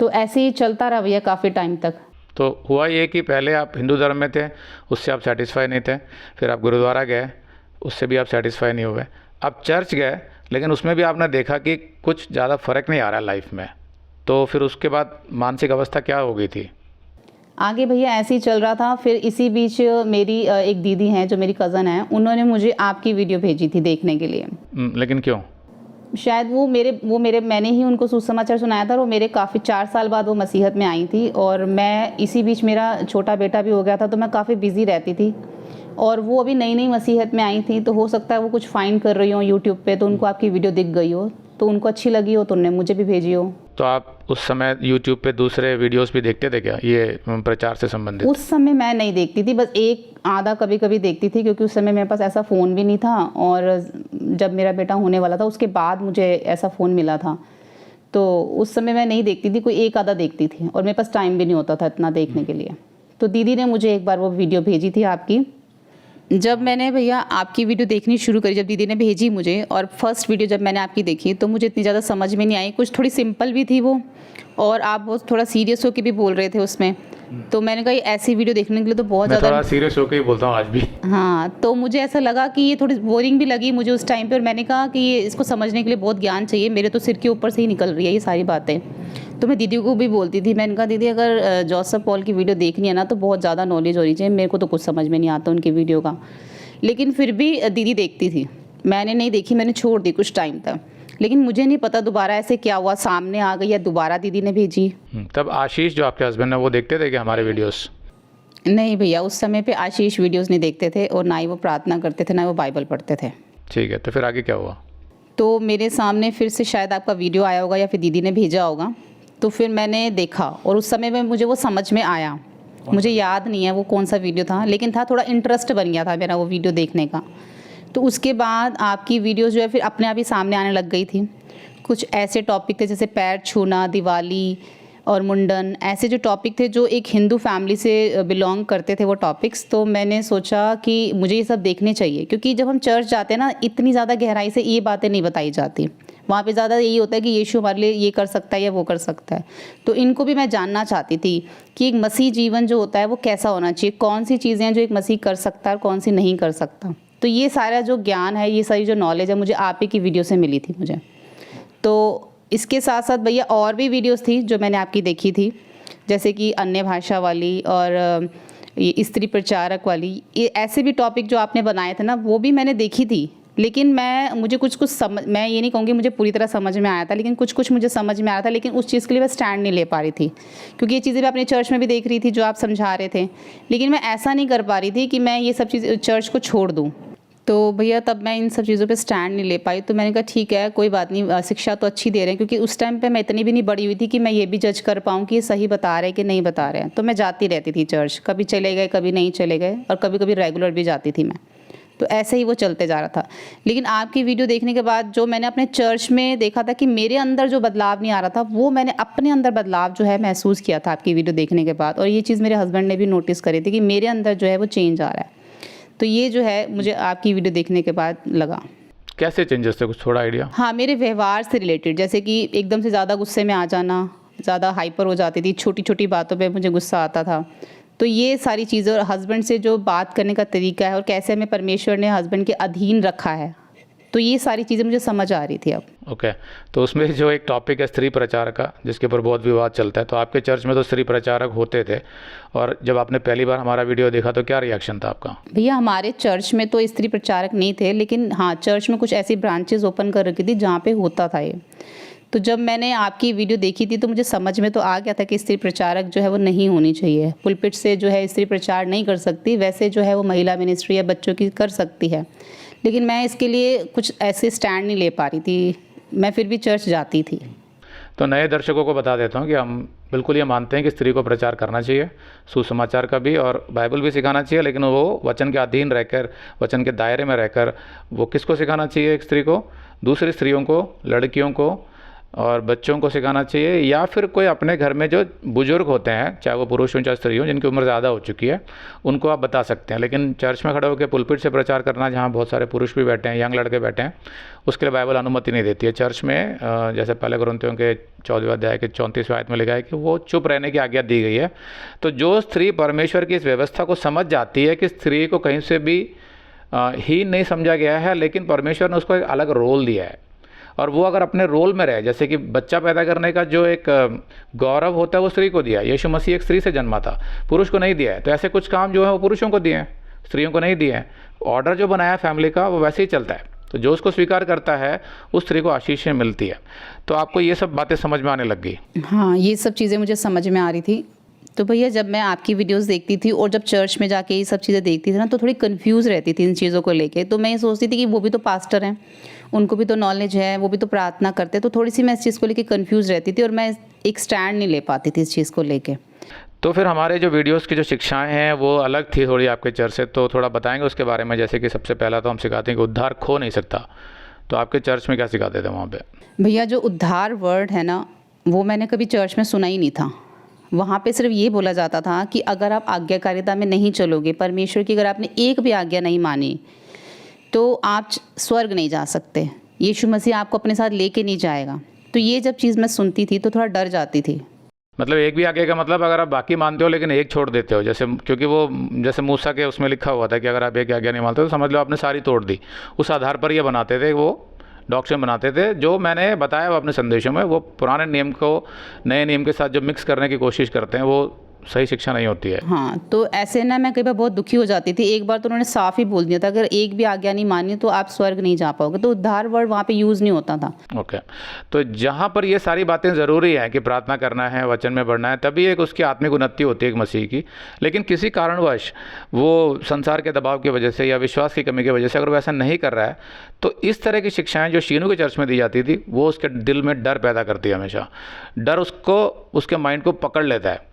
तो ऐसे ही चलता रहा भैया काफ़ी टाइम तक। तो हुआ ये कि पहले आप हिंदू धर्म में थे, उससे आप सेटिस्फाई नहीं थे, फिर आप गुरुद्वारा गए, उससे भी आप सेटिस्फाई नहीं हुए, अब चर्च गए, लेकिन उसमें भी आपने देखा कि कुछ ज़्यादा फ़र्क नहीं आ रहा लाइफ में। तो फिर उसके बाद मानसिक अवस्था क्या हो गई थी? आगे भैया ऐसे ही चल रहा था। फिर इसी बीच मेरी एक दीदी हैं जो मेरी कज़न है, उन्होंने मुझे आपकी वीडियो भेजी थी देखने के लिए। लेकिन क्यों? शायद वो मेरे मैंने ही उनको सुसमाचार सुनाया था, और वो मेरे काफ़ी 4 साल बाद वो मसीहत में आई थी, और मैं इसी बीच मेरा छोटा बेटा भी हो गया था, तो मैं काफ़ी बिजी रहती थी, और वो अभी नई नई मसीहत में आई थी। तो हो सकता है वो कुछ फाइंड कर रही हो यूट्यूब पे, तो उनको आपकी वीडियो दिख गई हो, तो उनको अच्छी लगी हो, तो उन्होंने मुझे भी भेजी हो। तो आप उस समय यूट्यूब पे दूसरे वीडियोस भी देखते थे क्या, ये प्रचार से संबंधित? उस समय मैं नहीं देखती थी, बस एक आधा कभी कभी देखती थी, क्योंकि उस समय मेरे पास ऐसा फ़ोन भी नहीं था, और जब मेरा बेटा होने वाला था उसके बाद मुझे ऐसा फ़ोन मिला था, तो उस समय मैं नहीं देखती थी, कोई एक आधा देखती थी, और मेरे पास टाइम भी नहीं होता था इतना देखने के लिए। तो दीदी ने मुझे एक बार वो वीडियो भेजी थी आपकी। जब मैंने भैया आपकी वीडियो देखनी शुरू करी, जब दीदी ने भेजी मुझे, और फर्स्ट वीडियो जब मैंने आपकी देखी तो मुझे इतनी ज़्यादा समझ में नहीं आई, कुछ थोड़ी सिंपल भी थी वो, और आप वो थोड़ा सीरियस होकर भी बोल रहे थे उसमें, तो मैंने कहा ऐसी वीडियो देखने के लिए तो बहुत ज़्यादा, थोड़ा सीरियस होकर ही बोलता हूँ आज भी। हाँ, तो मुझे ऐसा लगा कि ये थोड़ी बोरिंग भी लगी मुझे उस टाइम पे, और मैंने कहा कि ये इसको समझने के लिए बहुत ज्ञान चाहिए, मेरे तो सिर के ऊपर से ही निकल रही है ये सारी बातें। तो मैं दीदी को भी बोलती थी, मैंने कहा दीदी अगर जोसेफ पॉल की वीडियो देखनी है ना तो बहुत ज़्यादा नॉलेज होनी चाहिए, मेरे को तो कुछ समझ में नहीं आता उनकी वीडियो का, लेकिन फिर भी दीदी देखती थी। मैंने नहीं देखी, मैंने छोड़ दी कुछ टाइम तक, लेकिन मुझे नहीं पता दोबारा ऐसे क्या हुआ, सामने आ गई या दोबारा दीदी ने भेजी। तब आशीष जो आपके हस्बैंड है वो देखते थे क्या हमारे वीडियोस? नहीं भैया, उस समय पे आशीष वीडियोस नहीं देखते थे, और ना ही वो प्रार्थना करते थे, ना वो बाइबल पढ़ते थे। ठीक है, तो फिर आगे क्या हुआ? तो मेरे सामने फिर से शायद आपका वीडियो आया होगा, या फिर दीदी ने भेजा होगा, तो फिर मैंने देखा, और उस समय में मुझे वो समझ में आया, मुझे याद नहीं है वो कौन सा वीडियो था, लेकिन था, थोड़ा इंटरेस्ट बन गया था मेरा वो वीडियो देखने का। तो उसके बाद आपकी वीडियोस जो है फिर अपने आप ही सामने आने लग गई थी। कुछ ऐसे टॉपिक थे जैसे पैर छूना, दिवाली और मुंडन, ऐसे जो टॉपिक थे जो एक हिंदू फैमिली से बिलोंग करते थे वो टॉपिक्स। तो मैंने सोचा कि मुझे ये सब देखने चाहिए, क्योंकि जब हम चर्च जाते हैं ना, इतनी ज़्यादा गहराई से ये बातें नहीं बताई जाती, वहाँ पे ज़्यादा यही होता है कि यीशु हमारे लिए ये कर सकता है या वो कर सकता है। तो इनको भी मैं जानना चाहती थी कि एक मसीह जीवन जो होता है वो कैसा होना चाहिए, कौन सी चीज़ें हैं जो एक मसीह कर सकता है और कौन सी नहीं कर सकता। तो ये सारा जो ज्ञान है, ये सारी जो नॉलेज है, मुझे आप ही की वीडियो से मिली थी मुझे। तो इसके साथ साथ भैया और भी वीडियोस थी जो मैंने आपकी देखी थी, जैसे कि अन्य भाषा वाली और ये स्त्री प्रचारक वाली, ये ऐसे भी टॉपिक जो आपने बनाए थे ना, वो भी मैंने देखी थी। लेकिन मुझे कुछ समझ, मैं ये नहीं कहूँगी मुझे पूरी तरह समझ में आया था, लेकिन कुछ मुझे समझ में आया था, लेकिन उस चीज़ के लिए मैं स्टैंड नहीं ले पा रही थी, क्योंकि ये चीज़ें मैं अपने चर्च में भी देख रही थी जो आप समझा रहे थे, लेकिन मैं ऐसा नहीं कर पा रही थी कि मैं ये सब चीज़ चर्च को छोड़ दूँ। तो भैया तब मैं इन सब चीज़ों पे स्टैंड नहीं ले पाई, तो मैंने कहा ठीक है, कोई बात नहीं, शिक्षा तो अच्छी दे रहे हैं, क्योंकि उस टाइम पे मैं इतनी भी नहीं बड़ी हुई थी कि मैं ये भी जज कर पाऊँ कि ये सही बता रहे हैं कि नहीं बता रहे हैं। तो मैं जाती रहती थी चर्च, कभी चले गए कभी नहीं चले गए, और कभी कभी रेगुलर भी जाती थी मैं। तो ऐसे ही वो चलते जा रहा था। लेकिन आपकी वीडियो देखने के बाद जो मैंने अपने चर्च में देखा था कि मेरे अंदर जो बदलाव नहीं आ रहा था, वो मैंने अपने अंदर बदलाव जो है महसूस किया था आपकी वीडियो देखने के बाद, और ये चीज़ मेरे हस्बैंड ने भी नोटिस करी थी कि मेरे अंदर जो है वो चेंज आ रहा है। तो ये जो है मुझे आपकी वीडियो देखने के बाद लगा। कैसे चेंजेस थे, कुछ थोड़ा आइडिया? हाँ, मेरे व्यवहार से रिलेटेड, जैसे कि एकदम से ज़्यादा गुस्से में आ जाना, ज़्यादा हाइपर हो जाती थी, छोटी छोटी बातों पे मुझे गुस्सा आता था। तो ये सारी चीज़ें, और हस्बैंड से जो बात करने का तरीका है, और कैसे हमें परमेश्वर ने हस्बैंड के अधीन रखा है, तो ये सारी चीज़ें मुझे समझ आ रही थी अब। ओके, तो उसमें जो एक टॉपिक है स्त्री प्रचारक का, जिसके ऊपर बहुत विवाद चलता है, तो आपके चर्च में तो स्त्री प्रचारक होते थे, और जब आपने पहली बार हमारा वीडियो देखा तो क्या रिएक्शन था आपका? भैया हमारे चर्च में तो स्त्री प्रचारक नहीं थे, लेकिन हाँ, चर्च में कुछ ऐसी ब्रांचेस ओपन कर रखी थी जहाँ पे होता था ये। तो जब मैंने आपकी वीडियो देखी थी तो मुझे समझ में तो आ गया था कि स्त्री प्रचारक जो है वो नहीं होनी चाहिए, पुलपिट से जो है स्त्री प्रचार नहीं कर सकती, वैसे जो है वो महिला मिनिस्ट्री या बच्चों की कर सकती है, लेकिन मैं इसके लिए कुछ ऐसे स्टैंड नहीं ले पा रही थी, मैं फिर भी चर्च जाती थी। तो नए दर्शकों को बता देता हूँ कि हम बिल्कुल ये मानते हैं कि स्त्री को प्रचार करना चाहिए, सुसमाचार का भी, और बाइबल भी सिखाना चाहिए, लेकिन वो वचन के अधीन रहकर, वचन के दायरे में रहकर। वो किसको सिखाना चाहिए? एक स्त्री को दूसरी स्त्रियों को, लड़कियों को और बच्चों को सिखाना चाहिए, या फिर कोई अपने घर में जो बुजुर्ग होते हैं, चाहे वो पुरुष हों चाहे स्त्री हों, जिनकी उम्र ज़्यादा हो चुकी है, उनको आप बता सकते हैं। लेकिन चर्च में खड़े होकर पुलपिट से प्रचार करना, जहाँ बहुत सारे पुरुष भी बैठे हैं, यंग लड़के बैठे हैं, उसके लिए बाइबल अनुमति नहीं देती है। चर्च में जैसे पहले कुरिन्थियों के 14वें अध्याय के 34वें आयत में लिखा है कि वो चुप रहने की आज्ञा दी गई है। तो जो स्त्री परमेश्वर की इस व्यवस्था को समझ जाती है कि स्त्री को कहीं से भी हीन नहीं समझा गया है, लेकिन परमेश्वर ने उसको एक अलग रोल दिया है, और वो अगर अपने रोल में रहे, जैसे कि बच्चा पैदा करने का जो एक गौरव होता है वो स्त्री को दिया है। यीशु मसीह एक स्त्री से जन्मा था, पुरुष को नहीं दिया है। तो ऐसे कुछ काम जो है वो पुरुषों को दिए हैं, स्त्रियों को नहीं दिए हैं। ऑर्डर जो बनाया फैमिली का वो वैसे ही चलता है। तो जो उसको स्वीकार करता है उस स्त्री को आशीषें मिलती है। तो आपको ये सब बातें समझ में आने लग गई? हाँ, ये सब चीज़ें मुझे समझ में आ रही थी। तो भैया जब मैं आपकी वीडियोस देखती थी और जब चर्च में जाके ये सब चीज़ें देखती थी ना, तो थोड़ी कंफ्यूज रहती थी इन चीज़ों को लेके। तो मैं ये सोचती थी कि वो भी तो पास्टर हैं, उनको भी तो नॉलेज है, वो भी तो प्रार्थना करते हैं। तो थोड़ी सी मैं इस चीज़ को लेके कंफ्यूज रहती थी और मैं एक स्टैंड नहीं ले पाती थी इस चीज़ को लेके। तो फिर हमारे जो वीडियोस की जो शिक्षाएं हैं वो अलग थी थोड़ी आपके चर्च से, तो थोड़ा बताएंगे उसके बारे में। जैसे कि सबसे पहला तो हम सिखाते हैं कि उद्धार खो नहीं सकता, तो आपके चर्च में क्या सिखाते थे वहाँ पे? भैया जो उद्धार वर्ड है ना, वो मैंने कभी चर्च में सुना ही नहीं था। वहाँ पे सिर्फ ये बोला जाता था कि अगर आप आज्ञाकारिता में नहीं चलोगे, परमेश्वर की अगर आपने एक भी आज्ञा नहीं मानी, तो आप स्वर्ग नहीं जा सकते, यीशु मसीह आपको अपने साथ लेके नहीं जाएगा। तो ये जब चीज़ मैं सुनती थी तो थोड़ा डर जाती थी। मतलब एक भी आगे का मतलब अगर आप बाकी मानते हो लेकिन एक छोड़ देते हो, जैसे क्योंकि वो जैसे मूसा के उसमें लिखा हुआ था कि अगर आप एक आज्ञा नहीं मानते तो समझ लो आपने सारी तोड़ दी। उस आधार पर ये बनाते थे, वो डॉक्ट्रिन बनाते थे। जो मैंने बताया वो अपने संदेशों में, वो पुराने नियम को नए नियम के साथ जो मिक्स करने की कोशिश करते हैं, वो सही शिक्षा नहीं होती है। हाँ, तो ऐसे ना मैं कई बार बहुत दुखी हो जाती थी। एक बार तो उन्होंने साफ ही बोल दिया था, अगर एक भी आज्ञा नहीं मानी तो आप स्वर्ग नहीं जा पाओगे। तो उद्धार वर्ड वहाँ पे यूज़ नहीं होता था। ओके, तो जहाँ पर ये सारी बातें ज़रूरी हैं कि प्रार्थना करना है, वचन में बढ़ना है, तभी एक उसकी आत्मिक उन्नति होती है एक मसीह की। लेकिन किसी कारणवश वो संसार के दबाव की वजह से या विश्वास की कमी की वजह से अगर वो ऐसा नहीं कर रहा है, तो इस तरह की शिक्षाएं जो शीनू के चर्च में दी जाती थी, वो उसके दिल में डर पैदा करती है हमेशा। डर उसको, उसके माइंड को पकड़ लेता है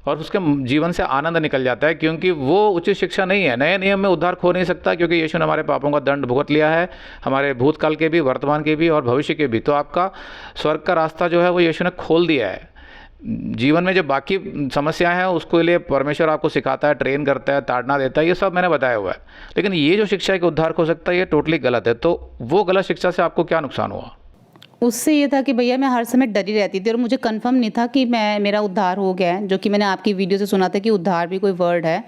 और उसके जीवन से आनंद निकल जाता है, क्योंकि वो उचित शिक्षा नहीं है। नए नियम में उद्धार खो नहीं सकता, क्योंकि यीशु ने हमारे पापों का दंड भुगत लिया है, हमारे भूतकाल के भी, वर्तमान के भी और भविष्य के भी। तो आपका स्वर्ग का रास्ता जो है वो यीशु ने खोल दिया है। जीवन में जो बाकी समस्याएं हैं उसके लिए परमेश्वर आपको सिखाता है, ट्रेन करता है, ताड़ना देता है, ये सब मैंने बताया हुआ है। लेकिन ये जो शिक्षा है कि उद्धार हो सकता है, ये टोटली गलत है। तो वो गलत शिक्षा से आपको क्या नुकसान हुआ? उससे ये था कि भैया मैं हर समय डरी रहती थी और मुझे कंफर्म नहीं था कि मेरा उद्धार हो गया है, जो कि मैंने आपकी वीडियो से सुना था कि उद्धार भी कोई वर्ड है।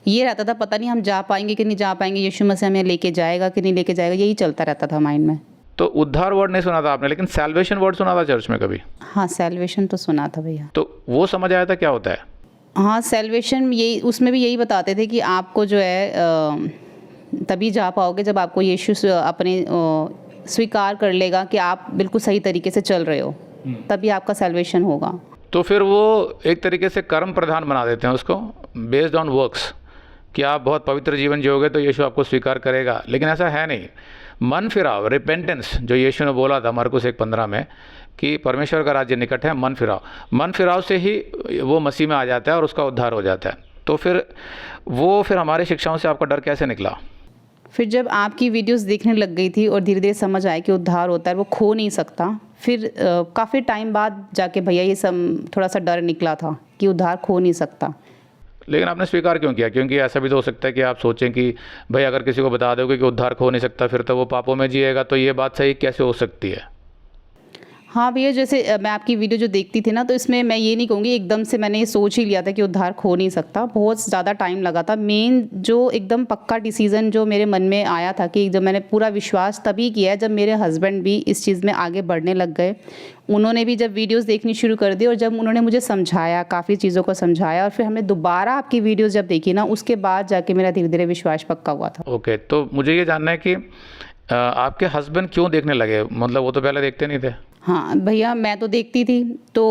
ये रहता था पता नहीं हम जा पाएंगे कि नहीं जा पाएंगे, यीशु मसीह हमें लेके जाएगा कि नहीं लेके जाएगा, यही चलता रहता था माइंड में। तो उद्धार वर्ड नहीं सुना था आपने, लेकिन सैल्वेशन वर्ड सुना था चर्च में कभी? हाँ, सैल्वेशन तो सुना था भैया। तो वो समझ आया था क्या होता है? हाँ, सैल्वेशन यही, उसमें भी यही बताते थे कि आपको जो है तभी जा पाओगे जब आपको यीशु अपने स्वीकार कर लेगा कि आप बिल्कुल सही तरीके से चल रहे हो, तभी आपका सैल्वेशन होगा। तो फिर वो एक तरीके से कर्म प्रधान बना देते हैं उसको, बेस्ड ऑन वर्क्स, कि आप बहुत पवित्र जीवन जियोगे तो यीशु आपको स्वीकार करेगा। लेकिन ऐसा है नहीं। मन फिराव, रिपेंटेंस, जो यीशु ने बोला था मरकुस 1:15 में कि परमेश्वर का राज्य निकट है, मन फिराव, मन फिराव से ही वो मसीह में आ जाता है और उसका उद्धार हो जाता है। तो फिर हमारी शिक्षाओं से आपका डर कैसे निकला? फिर जब आपकी वीडियोस देखने लग गई थी और धीरे धीरे समझ आया कि उद्धार होता है, वो खो नहीं सकता, फिर काफ़ी टाइम बाद जाके भैया ये सब थोड़ा सा डर निकला था कि उद्धार खो नहीं सकता। लेकिन आपने स्वीकार क्यों किया? क्योंकि ऐसा भी तो हो सकता है कि आप सोचें कि भाई अगर किसी को बता दोगे कि उद्धार खो नहीं सकता, फिर तो वो पापों में जिएगा, तो ये बात सही कैसे हो सकती है? हाँ भैया, जैसे मैं आपकी वीडियो जो देखती थी ना, तो इसमें मैं ये नहीं कहूँगी एकदम से मैंने ये सोच ही लिया था कि उद्धार खो नहीं सकता। बहुत ज़्यादा टाइम लगा था। मेन जो एकदम पक्का डिसीज़न जो मेरे मन में आया था कि जब मैंने पूरा विश्वास तभी किया है जब मेरे हस्बैंड भी इस चीज़ में आगे बढ़ने लग गए। उन्होंने भी जब वीडियोस देखनी शुरू कर दी और जब उन्होंने मुझे समझाया, काफ़ी चीज़ों को समझाया, और फिर हमने दोबारा आपकी वीडियोस जब देखी ना, उसके बाद जाके मेरा धीरे धीरे विश्वास पक्का हुआ था। ओके, तो मुझे ये जानना है कि आपके हस्बैंड क्यों देखने लगे? मतलब वो तो पहले देखते नहीं थे। हाँ भैया, मैं तो देखती थी, तो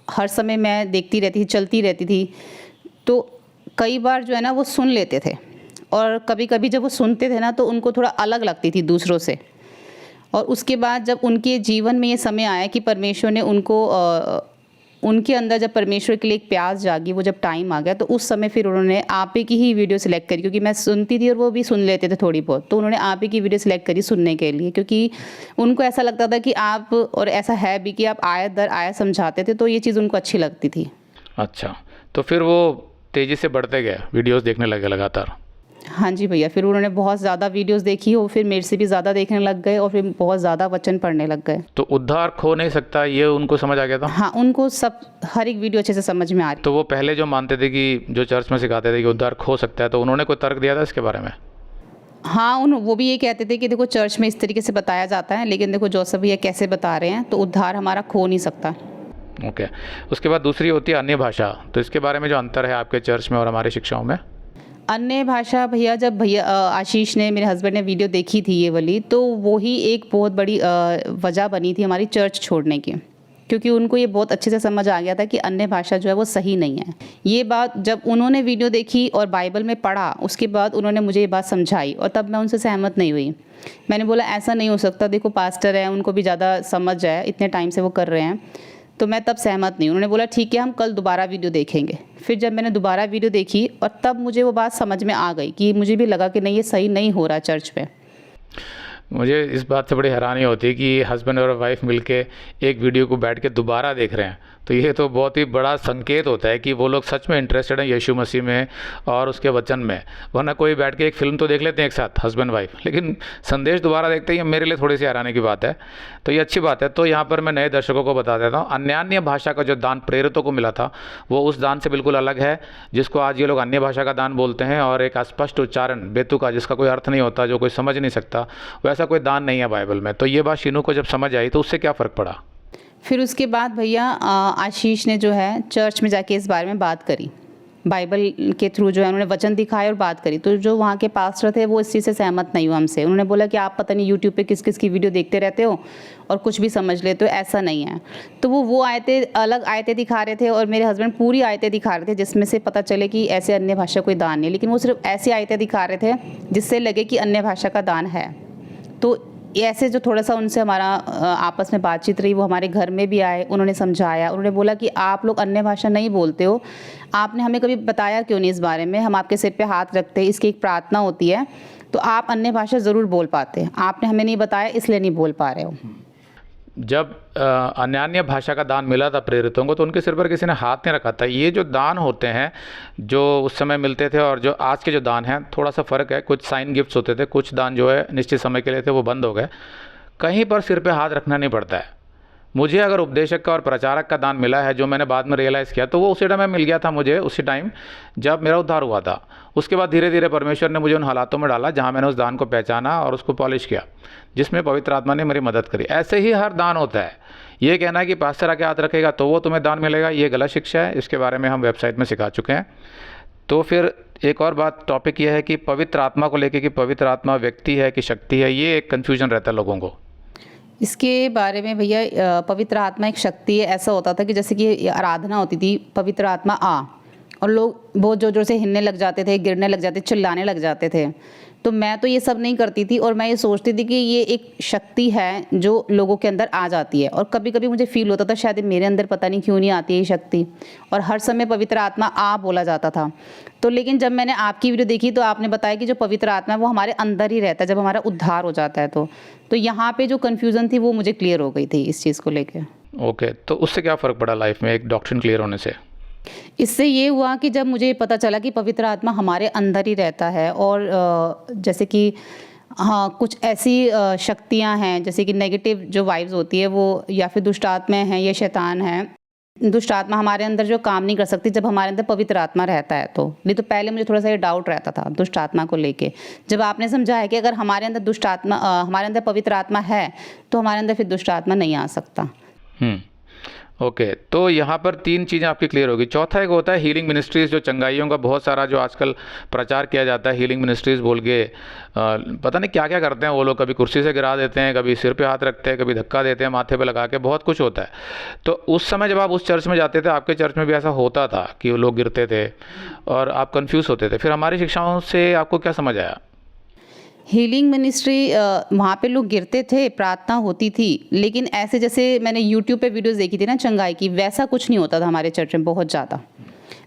हर समय मैं देखती रहती थी, चलती रहती थी। तो कई बार जो है ना वो सुन लेते थे, और कभी कभी जब वो सुनते थे ना तो उनको थोड़ा अलग लगती थी दूसरों से। और उसके बाद जब उनके जीवन में ये समय आया कि परमेश्वर ने उनके अंदर जब परमेश्वर के लिए एक प्यास जागी, वो जब टाइम आ गया, तो उस समय फिर उन्होंने आप ही की ही वीडियो सिलेक्ट करी, क्योंकि मैं सुनती थी और वो भी सुन लेते थे थोड़ी बहुत। तो उन्होंने आप ही की वीडियो सिलेक्ट करी सुनने के लिए, क्योंकि उनको ऐसा लगता था कि आप, और ऐसा है भी कि आप आयत दर आयत समझाते थे, तो ये चीज़ उनको अच्छी लगती थी। अच्छा, तो फिर वो तेज़ी से बढ़ते गए, वीडियोस देखने लगे लगातार? हाँ जी भैया, फिर उन्होंने बहुत ज़्यादा वीडियोस देखी और फिर मेरे से भी ज़्यादा देखने लग गए और फिर बहुत ज़्यादा वचन पढ़ने लग गए। तो उद्धार खो नहीं सकता, ये उनको समझ आ गया था? हाँ, उनको सब हर एक वीडियो अच्छे से समझ में आ रही। तो वो पहले जो मानते थे कि जो चर्च में सिखाते थे कि उद्धार खो सकता है, तो उन्होंने कोई तर्क दिया था इसके बारे में? हाँ, वो भी ये कहते थे कि देखो चर्च में इस तरीके से बताया जाता है, लेकिन देखो जोसेफ भैया कैसे बता रहे हैं, तो उद्धार हमारा खो नहीं सकता। ओके, उसके बाद दूसरी होती है अन्य भाषा। तो इसके बारे में जो अंतर है आपके चर्च में और हमारी शिक्षाओं में? अन्य भाषा भैया, जब भैया आशीष ने, मेरे हस्बैंड ने वीडियो देखी थी ये वाली, तो वो ही एक बहुत बड़ी वजह बनी थी हमारी चर्च छोड़ने की। क्योंकि उनको ये बहुत अच्छे से समझ आ गया था कि अन्य भाषा जो है वो सही नहीं है। ये बात जब उन्होंने वीडियो देखी और बाइबल में पढ़ा, उसके बाद उन्होंने मुझे ये बात समझाई और तब मैं उनसे सहमत नहीं हुई। मैंने बोला ऐसा नहीं हो सकता, देखो पास्टर है, उनको भी ज़्यादा समझ है, इतने टाइम से वो कर रहे हैं। तो मैं तब सहमत नहीं। उन्होंने बोला ठीक है, हम कल दोबारा वीडियो देखेंगे। फिर जब मैंने दोबारा वीडियो देखी और तब मुझे वो बात समझ में आ गई कि मुझे भी लगा कि नहीं, ये सही नहीं हो रहा चर्च में। मुझे इस बात से बड़ी हैरानी होती है कि हस्बैंड और वाइफ मिलके एक वीडियो को बैठ के दोबारा देख रहे हैं, तो ये तो बहुत ही बड़ा संकेत होता है कि वो लोग सच में इंटरेस्टेड हैं यीशु मसीह में और उसके वचन में। वरना कोई बैठ के एक फ़िल्म तो देख लेते हैं एक साथ हस्बैंड वाइफ, लेकिन संदेश दोबारा देखते ही मेरे लिए थोड़ी सी हैरानी की बात है। तो ये अच्छी बात है। तो यहाँ पर मैं नए दर्शकों को बता देता हूँ, अन्य भाषा का जो दान प्रेरितों को मिला था वो उस दान से बिल्कुल अलग है जिसको आज ये लोग अन्य भाषा का दान बोलते हैं, और एक अस्पष्ट उच्चारण बेतुका जिसका कोई अर्थ नहीं होता, जो कोई समझ नहीं सकता, वैसा कोई दान नहीं है बाइबल में। तो ये बात शीनू को जब समझ आई तो उससे क्या फ़र्क पड़ा? फिर उसके बाद भैया आशीष ने जो है चर्च में जाके इस बारे में बात करी, बाइबल के थ्रू जो है उन्होंने वचन दिखाए और बात करी। तो जो वहाँ के पास्टर थे वो इस चीज़ से सहमत नहीं हुआ हमसे। उन्होंने बोला कि आप पता नहीं यूट्यूब पे किस किस की वीडियो देखते रहते हो और कुछ भी समझ लेते हो, ऐसा नहीं है। तो वो आयतें, अलग आयतें दिखा रहे थे और मेरे हस्बैंड पूरी आयतें दिखा रहे थे जिसमें से पता चले कि ऐसे अन्य भाषा कोई दान नहीं है, लेकिन वो सिर्फ ऐसी आयतें दिखा रहे थे जिससे लगे कि अन्य भाषा का दान है। तो ऐसे जो थोड़ा सा उनसे हमारा आपस में बातचीत रही, वो हमारे घर में भी आए, उन्होंने समझाया। उन्होंने बोला कि आप लोग अन्य भाषा नहीं बोलते हो, आपने हमें कभी बताया क्यों नहीं इस बारे में, हम आपके सिर पे हाथ रखते हैं, इसकी एक प्रार्थना होती है, तो आप अन्य भाषा ज़रूर बोल पाते हैं, आपने हमें नहीं बताया इसलिए नहीं बोल पा रहे हो। जब अन्य भाषा का दान मिला था प्रेरितों को तो उनके सिर पर किसी ने हाथ नहीं रखा था। ये जो दान होते हैं जो उस समय मिलते थे और जो आज के जो दान हैं, थोड़ा सा फ़र्क है। कुछ साइन गिफ्ट्स होते थे, कुछ दान जो है निश्चित समय के लिए थे वो बंद हो गए। कहीं पर सिर पे हाथ रखना नहीं पड़ता है। मुझे अगर उपदेशक का और प्रचारक का दान मिला है, जो मैंने बाद में रियलाइज़ किया, तो वो उसी टाइम में मिल गया था मुझे, उसी टाइम जब मेरा उद्धार हुआ था। उसके बाद धीरे धीरे परमेश्वर ने मुझे उन हालातों में डाला जहाँ मैंने उस दान को पहचाना और उसको पॉलिश किया, जिसमें पवित्र आत्मा ने मेरी मदद करी। ऐसे ही हर दान होता है। ये कहना है कि पास्टर आके हाथ रखेगा तो वो तुम्हें दान मिलेगा, ये गलत शिक्षा है। इसके बारे में हम वेबसाइट में सिखा चुके हैं। तो फिर एक और बात, टॉपिक ये है कि पवित्र आत्मा को लेके कि पवित्र आत्मा व्यक्ति है कि शक्ति है, ये एक कन्फ्यूजन रहता है लोगों को। इसके बारे में भैया पवित्र आत्मा एक शक्ति है। ऐसा होता था कि जैसे कि आराधना होती थी, पवित्र आत्मा आ, और लोग बहुत जोर जोर से हिलने लग जाते थे, गिरने लग जाते, चिल्लाने लग जाते थे। तो मैं तो ये सब नहीं करती थी और मैं ये सोचती थी कि ये एक शक्ति है जो लोगों के अंदर आ जाती है। और कभी कभी मुझे फील होता था शायद मेरे अंदर पता नहीं क्यों नहीं आती है ये शक्ति, और हर समय पवित्र आत्मा आ बोला जाता था। तो लेकिन जब मैंने आपकी वीडियो देखी तो आपने बताया कि जो पवित्र आत्मा है वो हमारे अंदर ही रहता है जब हमारा उद्धार हो जाता है। तो यहाँ पे जो कन्फ्यूज़न थी वो मुझे क्लियर हो गई थी इस चीज़ को लेके। ओके, तो उससे क्या फ़र्क पड़ा लाइफ में एक डॉक्ट्रिन क्लियर होने से? इससे ये हुआ कि जब मुझे पता चला कि पवित्र आत्मा हमारे अंदर ही रहता है, और जैसे कि हाँ कुछ ऐसी शक्तियाँ हैं जैसे कि नेगेटिव जो वाइब्स होती है वो, या फिर दुष्ट आत्मा हैं या शैतान है, दुष्ट आत्मा हमारे अंदर जो काम नहीं कर सकती जब हमारे अंदर पवित्र आत्मा रहता है। तो नहीं तो पहले मुझे थोड़ा सा ये डाउट रहता था दुष्ट आत्मा को लेके। जब आपने समझाया कि अगर हमारे अंदर दुष्ट आत्मा हमारे अंदर पवित्र आत्मा है तो हमारे अंदर फिर दुष्ट आत्मा नहीं आ सकता। ओके, तो यहाँ पर 3 चीज़ें आपकी क्लियर होगी। चौथा एक होता है हीलिंग मिनिस्ट्रीज़, जो चंगाइयों का बहुत सारा जो आजकल प्रचार किया जाता है, हीलिंग मिनिस्ट्रीज़ बोल के पता नहीं क्या क्या करते हैं वो लोग। कभी कुर्सी से गिरा देते हैं, कभी सिर पे हाथ रखते हैं, कभी धक्का देते हैं माथे पे लगा के, बहुत कुछ होता है। तो उस समय जब आप उस चर्च में जाते थे, आपके चर्च में भी ऐसा होता था कि वो लोग गिरते थे और आप कन्फ्यूज़ होते थे। फिर हमारी शिक्षाओं से आपको क्या समझ आया? हीलिंग मिनिस्ट्री वहाँ पे लोग गिरते थे, प्रार्थना होती थी, लेकिन ऐसे जैसे मैंने यूट्यूब पे वीडियोस देखी थी ना चंगाई की, वैसा कुछ नहीं होता था हमारे चर्च में बहुत ज़्यादा।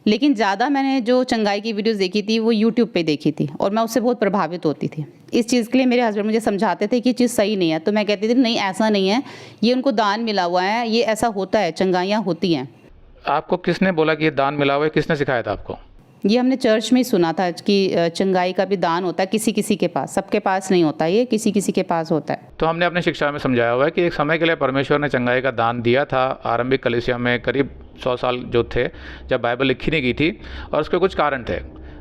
लेकिन ज़्यादा मैंने जो चंगाई की वीडियोस देखी थी वो यूट्यूब पे देखी थी और मैं उससे बहुत प्रभावित होती थी। इस चीज़ के लिए मेरे हस्बैंड मुझे समझाते थे कि चीज़ सही नहीं है, तो मैं कहती थी नहीं ऐसा नहीं है, ये उनको दान मिला हुआ है, ये ऐसा होता है, चंगाइयाँ होती हैं। आपको किसने बोला कि ये दान मिला हुआ है? किसने सिखाया था आपको? ये हमने चर्च में ही सुना था कि चंगाई का भी दान होता है किसी किसी के पास, सबके पास नहीं होता, ये किसी किसी के पास होता है। तो हमने अपनी शिक्षा में समझाया हुआ है कि एक समय के लिए परमेश्वर ने चंगाई का दान दिया था आरंभिक कलीसिया में, करीब 100 साल जो थे जब बाइबल लिखी नहीं गई थी, और उसके कुछ कारण थे।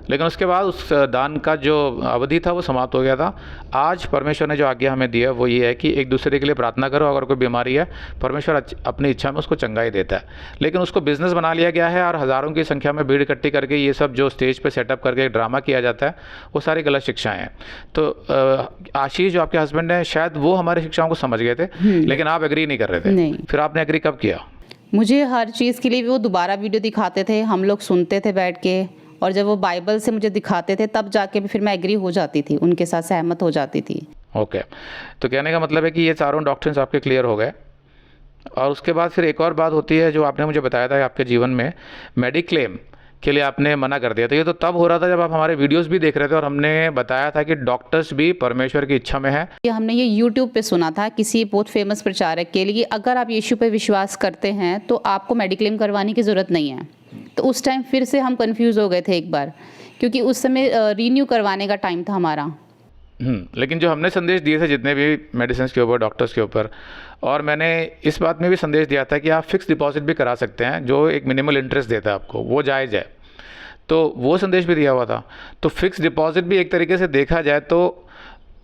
लेकिन उसके बाद उस दान का जो अवधि था वो समाप्त हो गया था। आज परमेश्वर ने जो आज्ञा हमें दी है वो ये है कि एक दूसरे के लिए प्रार्थना करो। अगर कोई बीमारी है, परमेश्वर अपनी इच्छा में उसको चंगाई देता है। लेकिन उसको बिजनेस बना लिया गया है और हज़ारों की संख्या में भीड़ इकट्ठी करके ये सब जो स्टेज पे सेटअप करके एक ड्रामा किया जाता है, वो सारी गलत शिक्षाएं हैं। तो आशीष जो आपके हस्बैंड हैं, शायद वो हमारी शिक्षाओं को समझ गए थे, लेकिन आप एग्री नहीं कर रहे थे। नहीं। फिर आपने एग्री कब किया? मुझे हर चीज़ के लिए वो दोबारा वीडियो दिखाते थे, हम लोग सुनते थे बैठ के, और जब वो बाइबल से मुझे दिखाते थे तब जाके भी फिर मैं एग्री हो जाती थी, उनके साथ सहमत हो जाती थी। ओके। तो कहने का मतलब है कि ये चारों डॉक्ट्रिन्स आपके क्लियर हो गए। और उसके बाद फिर एक और बात होती है जो आपने मुझे बताया था, आपके जीवन में मेडिक्लेम के लिए आपने मना कर दिया। तो ये तो तब हो रहा था जब आप हमारे वीडियोस भी देख रहे थे और हमने बताया था कि डॉक्टर्स भी परमेश्वर की इच्छा में है। ये हमने ये यूट्यूब पे सुना था किसी बहुत फेमस प्रचारक के लिए, अगर आप यीशु पे विश्वास करते हैं तो आपको मेडिक्लेम करवाने की ज़रूरत नहीं है। तो उस टाइम फिर से हम कंफ्यूज हो गए थे एक बार, क्योंकि उस समय रीन्यू करवाने का टाइम था हमारा। लेकिन जो हमने संदेश दिए थे जितने भी मेडिसिन के ऊपर, डॉक्टर्स के ऊपर, और मैंने इस बात में भी संदेश दिया था कि आप फिक्स डिपॉजिट भी करा सकते हैं जो एक मिनिमल इंटरेस्ट देता है आपको, वो जायज़ है। तो वो संदेश भी दिया हुआ था। तो फिक्स डिपॉजिट भी एक तरीके से देखा जाए तो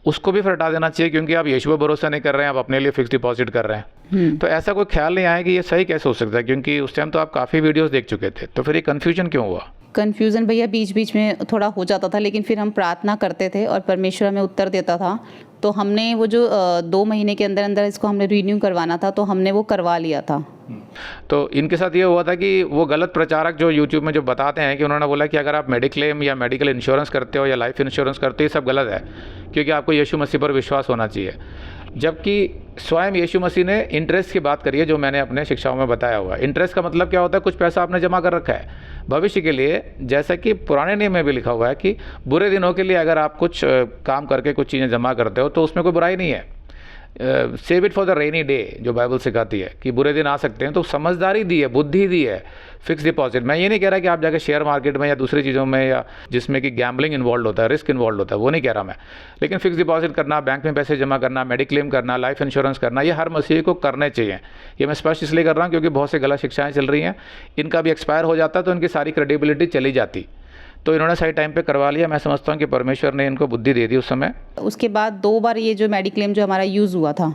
उसको भी फिर हटा देना चाहिए, क्योंकि आप यीशु पर भरोसा नहीं कर रहे हैं, आप अपने लिए फिक्स डिपॉजिट कर रहे हैं। तो ऐसा कोई ख्याल नहीं आया कि ये सही कैसे हो सकता है, क्योंकि उस टाइम तो आप काफ़ी वीडियोस देख चुके थे। तो फिर ये कन्फ्यूजन क्यों हुआ? कन्फ्यूज़न भैया बीच बीच में थोड़ा हो जाता था, लेकिन फिर हम प्रार्थना करते थे और परमेश्वर हमें उत्तर देता था। तो हमने वो जो 2 महीने के अंदर अंदर इसको हमने रीन्यू करवाना था, तो हमने वो करवा लिया था। तो इनके साथ ये हुआ था कि वो गलत प्रचारक जो यूट्यूब में जो बताते हैं कि उन्होंने बोला कि अगर आप मेडिक्लेम या मेडिकल इंश्योरेंस करते हो या लाइफ इंश्योरेंस करते हो, ये सब गलत है, क्योंकि आपको यीशु मसीह पर विश्वास होना चाहिए। जबकि स्वयं यीशु मसीह ने इंटरेस्ट की बात करी है, जो मैंने अपने शिक्षाओं में बताया हुआ है। इंटरेस्ट का मतलब क्या होता है? कुछ पैसा आपने जमा कर रखा है भविष्य के लिए, जैसा कि पुराने नियम में भी लिखा हुआ है कि बुरे दिनों के लिए अगर आप कुछ काम करके कुछ चीज़ें जमा करते हो तो उसमें कोई बुराई नहीं है। Save it for the rainy day जो बाइबल सिखाती है कि बुरे दिन आ सकते हैं। तो समझदारी दी है, बुद्धि दी है फिक्स डिपॉजिट। मैं ये नहीं कह रहा कि आप जाकर शेयर मार्केट में या दूसरी चीज़ों में या जिसमें कि गैम्बलिंग इन्वॉल्व होता है, रिस्क इन्वॉल्व होता है, वो नहीं कह रहा मैं। लेकिन फिक्स डिपॉजिट करना, बैंक में पैसे जमा करना, मेडिक्लेम करना, लाइफ इंश्योरेंस करना, ये हर मसीही को करने चाहिए। ये मैं स्पष्ट इसलिए कर रहा हूँ क्योंकि बहुत से गलत शिक्षाएँ चल रही हैं, इनका भी एक्सपायर हो जाता तो इनकी सारी क्रेडिबिलिटी चली जाती। तो इन्होंने सही टाइम पे करवा लिया। मैं समझता हूँ कि परमेश्वर ने इनको बुद्धि दे दी उस समय। उसके बाद 2 बार ये जो मेडिक्लेम जो हमारा यूज़ हुआ था,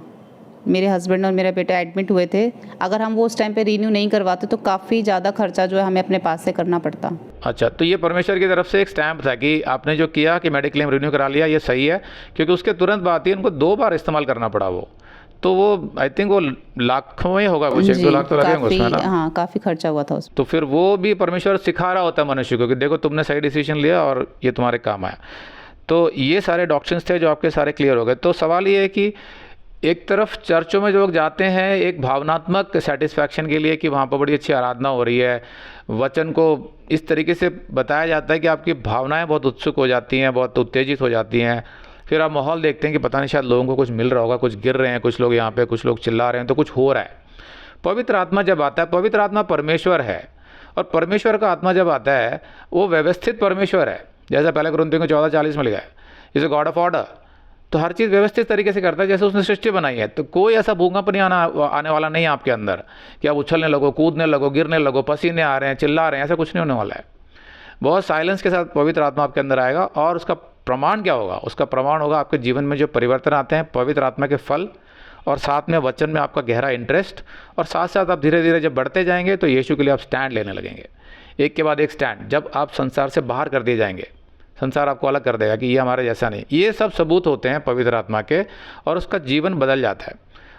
मेरे हस्बैंड और मेरा बेटा एडमिट हुए थे। अगर हम वो उस टाइम पे रीन्यू नहीं करवाते तो काफ़ी ज़्यादा खर्चा जो है हमें अपने पास से करना पड़ता। अच्छा, तो ये परमेश्वर की तरफ से एक स्टैम्प था कि आपने जो किया कि मेडिक्लेम रिन्यू करा लिया, ये सही है, क्योंकि उसके तुरंत बाद ही उनको 2 बार इस्तेमाल करना पड़ा वो। तो वो आई थिंक वो लाखों में होगा, कुछ 1-2 लाख तो लगे होंगे उसमें ना। हाँ, काफ़ी खर्चा हुआ था उसमें। तो फिर वो भी परमेश्वर सिखा रहा होता है मनुष्य को कि देखो तुमने सही डिसीजन लिया और ये तुम्हारे काम आया। तो ये सारे डॉक्ट्रिन्स थे जो आपके सारे क्लियर हो गए। तो सवाल ये है कि एक तरफ चर्चों में जो लोग जाते हैं एक भावनात्मक सेटिस्फैक्शन के लिए कि वहाँ पर बड़ी अच्छी आराधना हो रही है, वचन को इस तरीके से बताया जाता है कि आपकी भावनाएं बहुत उत्सुक हो जाती हैं, बहुत उत्तेजित हो जाती हैं। फिर आप माहौल देखते हैं कि पता नहीं शायद लोगों को कुछ मिल रहा होगा, कुछ गिर रहे हैं, कुछ लोग यहाँ पे, कुछ लोग चिल्ला रहे हैं, तो कुछ हो रहा है। पवित्र आत्मा जब आता है, पवित्र आत्मा परमेश्वर है, और परमेश्वर का आत्मा जब आता है वो व्यवस्थित परमेश्वर है। जैसा पहले कुरिन्थियों को 14:40 में लिखा है, is a God of order. तो हर चीज़ व्यवस्थित तरीके से करता है जैसे उसने सृष्टि बनाई है। तो कोई ऐसा भूखापन आने वाला नहीं है आपके अंदर कि आप उछलने लगो, कूदने लगो, गिरने लगो, पसीने आ रहे हैं, चिल्ला रहे हैं, ऐसा कुछ नहीं होने वाला है। बहुत साइलेंस के साथ पवित्र आत्मा आपके अंदर आएगा। और उसका प्रमाण क्या होगा? उसका प्रमाण होगा आपके जीवन में जो परिवर्तन आते हैं, पवित्र आत्मा के फल, और साथ में वचन में आपका गहरा इंटरेस्ट, और साथ साथ आप धीरे धीरे जब बढ़ते जाएंगे तो यीशु के लिए आप स्टैंड लेने लगेंगे, एक के बाद एक स्टैंड। जब आप संसार से बाहर कर दिए जाएंगे, संसार आपको अलग कर देगा कि ये हमारे जैसा नहीं। ये सब सबूत होते हैं पवित्र आत्मा के, और उसका जीवन बदल जाता है।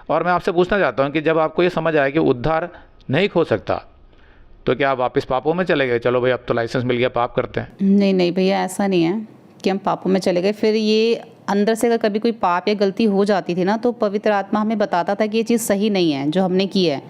और मैं आपसे पूछना चाहता हूँ कि जब आपको ये समझ आए कि उद्धार नहीं खो सकता, तो क्या आप वापस पापों में चले गए? चलो भाई अब तो लाइसेंस मिल गया, पाप करते हैं। नहीं नहीं भैया, ऐसा नहीं है कि हम पापों में चले गए। फिर ये अंदर से अगर कभी कोई पाप या गलती हो जाती थी ना, तो पवित्र आत्मा हमें बताता था कि ये चीज़ सही नहीं है जो हमने की है।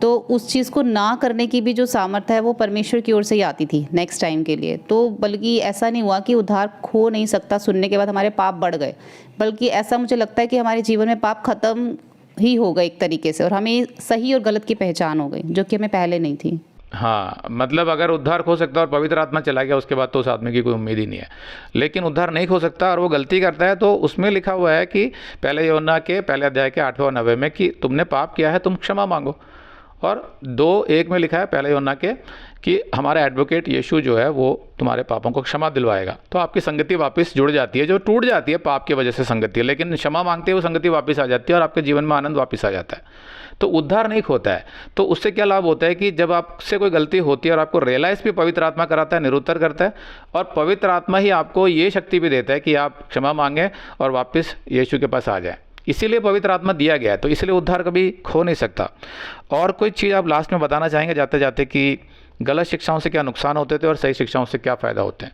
तो उस चीज़ को ना करने की भी जो सामर्थ्य है वो परमेश्वर की ओर से ही आती थी नेक्स्ट टाइम के लिए। तो बल्कि ऐसा नहीं हुआ कि उद्धार खो नहीं सकता सुनने के बाद हमारे पाप बढ़ गए, बल्कि ऐसा मुझे लगता है कि हमारे जीवन में पाप खत्म ही हो गए एक तरीके से, और हमें सही और गलत की पहचान हो गई जो कि हमें पहले नहीं थी। हाँ, मतलब अगर उद्धार खो सकता और पवित्र आत्मा चला गया उसके बाद तो उस आदमी की कोई उम्मीद ही नहीं है। लेकिन उद्धार नहीं खो सकता और वो गलती करता है, तो उसमें लिखा हुआ है कि पहले यूहन्ना के पहले अध्याय के 8वें और 9वें में कि तुमने पाप किया है, तुम क्षमा मांगो। और 2:1 में लिखा है पहले यूहन्ना के कि हमारा एडवोकेट यीशु जो है वो तुम्हारे पापों को क्षमा दिलवाएगा। तो आपकी संगति वापस जुड़ जाती है, जो टूट जाती है पाप की वजह से संगति, लेकिन क्षमा मांगते ही वो संगति वापस आ जाती है और आपके जीवन में आनंद वापस आ जाता है। तो उद्धार नहीं खोता है। तो उससे क्या लाभ होता है कि जब आपसे कोई गलती होती है और आपको रियलाइज़ भी पवित्र आत्मा कराता है, निरुत्तर करता है, और पवित्र आत्मा ही आपको ये शक्ति भी देता है कि आप क्षमा मांगें और वापस यीशु के पास आ जाएं। इसीलिए पवित्र आत्मा दिया गया है, तो इसलिए उद्धार कभी खो नहीं सकता। और कोई चीज़ आप लास्ट में बताना चाहेंगे जाते जाते कि गलत शिक्षाओं से क्या नुकसान होते थे और सही शिक्षाओं से क्या फ़ायदा होते हैं?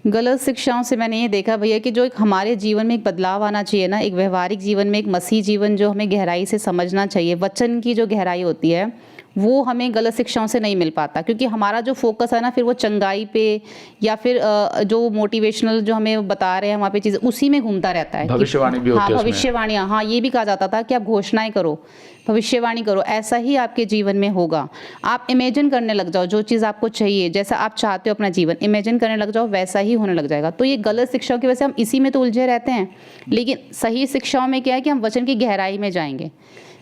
गलत शिक्षाओं से मैंने ये देखा भैया कि जो एक हमारे जीवन में एक बदलाव आना चाहिए ना, एक व्यवहारिक जीवन में, एक मसीह जीवन जो हमें गहराई से समझना चाहिए, वचन की जो गहराई होती है वो हमें गलत शिक्षाओं से नहीं मिल पाता, क्योंकि हमारा जो फोकस है ना फिर वो चंगाई पे या फिर जो मोटिवेशनल जो हमें बता रहे हैं वहाँ पे चीज़ें उसी में घूमता रहता है। भविष्यवाणी भी होती है हाँ, उसमें। भविष्यवाणियाँ, हाँ, ये भी कहा जाता था कि आप घोषणाएं करो, भविष्यवाणी करो, ऐसा ही आपके जीवन में होगा। आप इमेजिन करने लग जाओ, जो चीज़ आपको चाहिए, जैसा आप चाहते हो अपना जीवन इमेजिन करने लग जाओ, वैसा ही होने लग जाएगा। तो ये गलत शिक्षाओं की वजह से हम इसी में तो उलझे रहते हैं। लेकिन सही शिक्षाओं में क्या है कि हम वचन की गहराई में जाएंगे,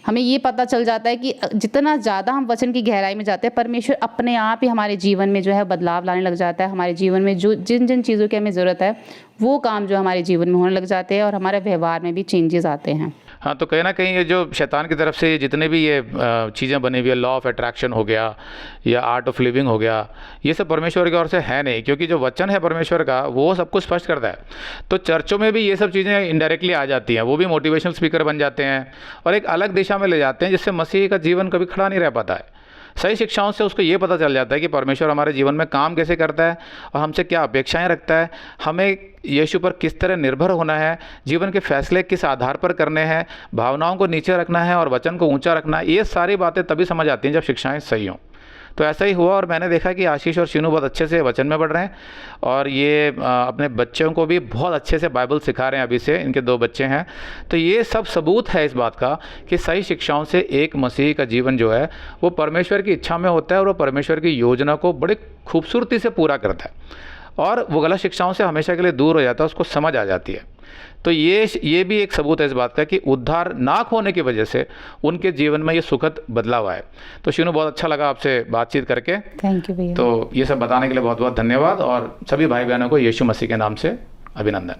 हमें ये पता चल जाता है कि जितना ज़्यादा हम वचन की गहराई में जाते हैं, परमेश्वर अपने आप ही हमारे जीवन में जो है बदलाव लाने लग जाता है। हमारे जीवन में जो जिन जिन चीज़ों की हमें ज़रूरत है वो काम जो हमारे जीवन में होने लग जाते हैं और हमारे व्यवहार में भी चेंजेस आते हैं। हाँ, तो कहीं ना कहीं ये जो शैतान की तरफ से जितने भी ये चीज़ें बनी हुई है, लॉ ऑफ अट्रैक्शन हो गया या आर्ट ऑफ लिविंग हो गया, ये सब परमेश्वर की ओर से है नहीं, क्योंकि जो वचन है परमेश्वर का वो सब कुछ स्पष्ट करता है। तो चर्चों में भी ये सब चीज़ें इनडायरेक्टली आ जाती हैं, वो भी मोटिवेशनल स्पीकर बन जाते हैं और एक अलग दिशा में ले जाते हैं, जिससे मसीह का जीवन कभी खड़ा नहीं रह पाता है। सही शिक्षाओं से उसको ये पता चल जाता है कि परमेश्वर हमारे जीवन में काम कैसे करता है और हमसे क्या अपेक्षाएं रखता है, हमें यीशु पर किस तरह निर्भर होना है, जीवन के फैसले किस आधार पर करने हैं, भावनाओं को नीचे रखना है और वचन को ऊंचा रखना है। ये सारी बातें तभी समझ आती हैं जब शिक्षाएं सही हों। तो ऐसा ही हुआ और मैंने देखा कि आशीष और शीनू बहुत अच्छे से वचन में बढ़ रहे हैं और ये अपने बच्चों को भी बहुत अच्छे से बाइबल सिखा रहे हैं। अभी से इनके 2 बच्चे हैं। तो ये सब सबूत है इस बात का कि सही शिक्षाओं से एक मसीह का जीवन जो है वो परमेश्वर की इच्छा में होता है और वो परमेश्वर की योजना को बड़ी खूबसूरती से पूरा करता है और वो गलत शिक्षाओं से हमेशा के लिए दूर हो जाता है, उसको समझ आ जाती है। तो ये भी एक सबूत है इस बात का कि उद्धार ना होने की वजह से उनके जीवन में ये सुखद बदलाव आए। तो शीनू, बहुत अच्छा लगा आपसे बातचीत करके। थैंक यू भैया। तो ये सब बताने के लिए बहुत बहुत धन्यवाद और सभी भाई बहनों को यीशु मसीह के नाम से अभिनंदन।